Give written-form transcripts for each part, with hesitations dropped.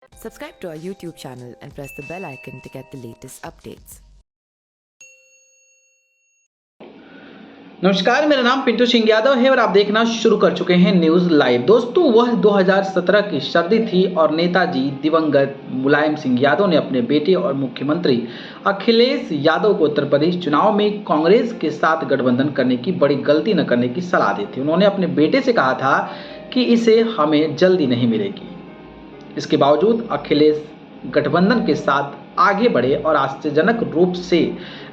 Subscribe to our YouTube channel and press the bell icon to get the latest updates. नमस्कार, मेरा नाम पिंटू सिंह यादव है और आप देखना शुरू कर चुके हैं न्यूज़ लाइव। दोस्तों, वह 2017 की सर्दी थी और नेताजी दिवंगत मुलायम सिंह यादव ने अपने बेटे और मुख्यमंत्री अखिलेश यादव को उत्तर प्रदेश चुनाव में कांग्रेस के साथ गठबंधन करने की बड़ी गलती न करने की सलाह दी थी। उन्होंने अपने बेटे से कहा था कि इसे हमें जल्दी नहीं मिलेगी। इसके बावजूद अखिलेश गठबंधन के साथ आगे बढ़े और आश्चर्यजनक रूप से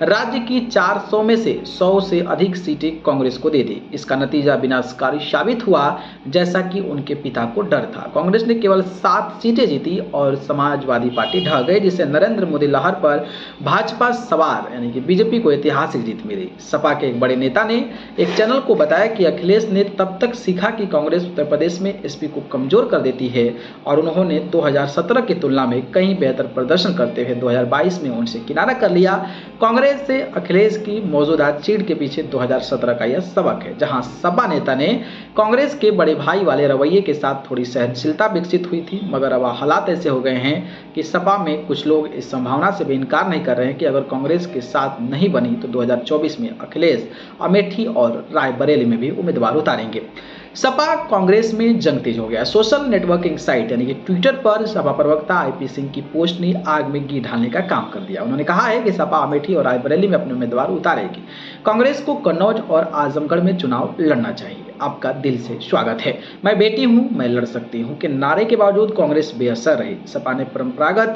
राज्य की 400 में से 100 से अधिक सीटें कांग्रेस को दे दी। इसका नतीजा विनाशकारी साबित हुआ, जैसा कि उनके पिता को डर था। कांग्रेस ने केवल 7 सीटें जीती और समाजवादी पार्टी ढह गई, जिससे नरेंद्र मोदी लहर पर भाजपा सवार यानी कि बीजेपी को ऐतिहासिक जीत मिली। सपा के एक बड़े नेता ने एक चैनल को बताया कि अखिलेश ने तब तक सीखा कि कांग्रेस उत्तर प्रदेश में एसपी को कमजोर कर देती है और उन्होंने 2017 की तुलना में कहीं बेहतर प्रदर्शन करते हुए 2022 में उनसे किनारा कर लिया। कांग्रेस से अखिलेश की मौजूदा चीड़ के पीछे 2017 का यह सबक है, जहां सपा नेता ने कांग्रेस के बड़े भाई वाले रवैये के साथ थोड़ी सहनशीलता विकसित हुई थी, मगर अब हालात ऐसे हो गए हैं कि सपा में कुछ लोग इस संभावना से भी इनकार नहीं कर रहे हैं कि अगर कांग्रेस के साथ नहीं बनी तो 2024 में अखिलेश अमेठी और रायबरेली में भी उम्मीदवार उतारेंगे। सपा कांग्रेस में जंग तेज हो गया। सोशल नेटवर्किंग साइट यानी कि ट्विटर पर सपा प्रवक्ता आईपी सिंह की पोस्ट ने आग में घी डालने का काम कर दिया। उन्होंने कहा है कि सपा अमेठी और रायबरेली में अपने उम्मीदवार उतारेगी। कांग्रेस को कन्नौज और आजमगढ़ में चुनाव लड़ना चाहिए। आपका दिल से स्वागत है, मैं बेटी हूं, मैं लड़ सकती हूं के नारे के बावजूद कांग्रेस बेअसर रही। सपा ने परंपरागत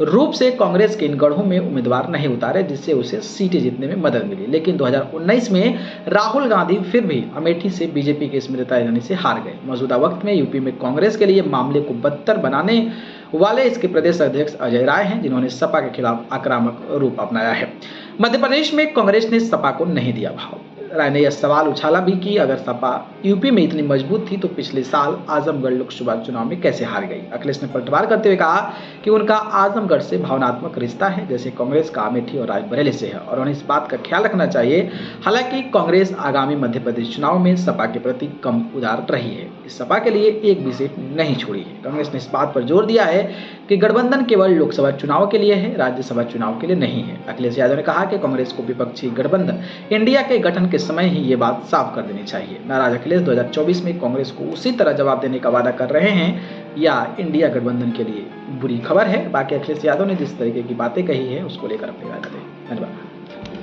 रूप से कांग्रेस के इन गढ़ों में उम्मीदवार नहीं उतारे, जिससे उसे सीटें जीतने में मदद मिली। लेकिन 2019 में राहुल गांधी फिर भी अमेठी से बीजेपी के स्मृति ईरानी से हार गए। मौजूदा वक्त में यूपी में कांग्रेस के लिए मामले को बदतर बनाने वाले इसके प्रदेश अध्यक्ष अजय राय हैं, जिन्होंने सपा के खिलाफ आक्रामक रूप अपनाया है। मध्य प्रदेश में कांग्रेस ने सपा को नहीं दिया भाव। राय ने यह सवाल उछाला भी कि अगर सपा यूपी में इतनी मजबूत थी तो पिछले साल आजमगढ़ लोकसभा चुनाव में कैसे हार गई। अखिलेश ने पलटवार करते हुए कहा कि उनका आजमगढ़ से भावनात्मक रिश्ता है, जैसे कांग्रेस का अमेठी और रायबरेली से है, और उन्हें इस बात का ख्याल रखना चाहिए। हालांकि कांग्रेस आगामी मध्य प्रदेश चुनाव में सपा के प्रति कम उदार रही है, इस सपा के लिए एक भी सीट नहीं छोड़ी है। कांग्रेस ने इस बात पर जोर दिया है कि गठबंधन केवल लोकसभा चुनाव के लिए है, राज्यसभा चुनाव के लिए नहीं है। अखिलेश यादव ने कहा कि कांग्रेस को विपक्षी गठबंधन इंडिया के गठन के समय ही ये बात साफ कर देनी चाहिए। नाराज अखिलेश 2024 में कांग्रेस को उसी तरह जवाब देने का वादा कर रहे हैं या इंडिया गठबंधन के लिए बुरी खबर है। बाकी अखिलेश यादव ने जिस तरीके की बातें कही है उसको लेकर अपनी राय दें। धन्यवाद।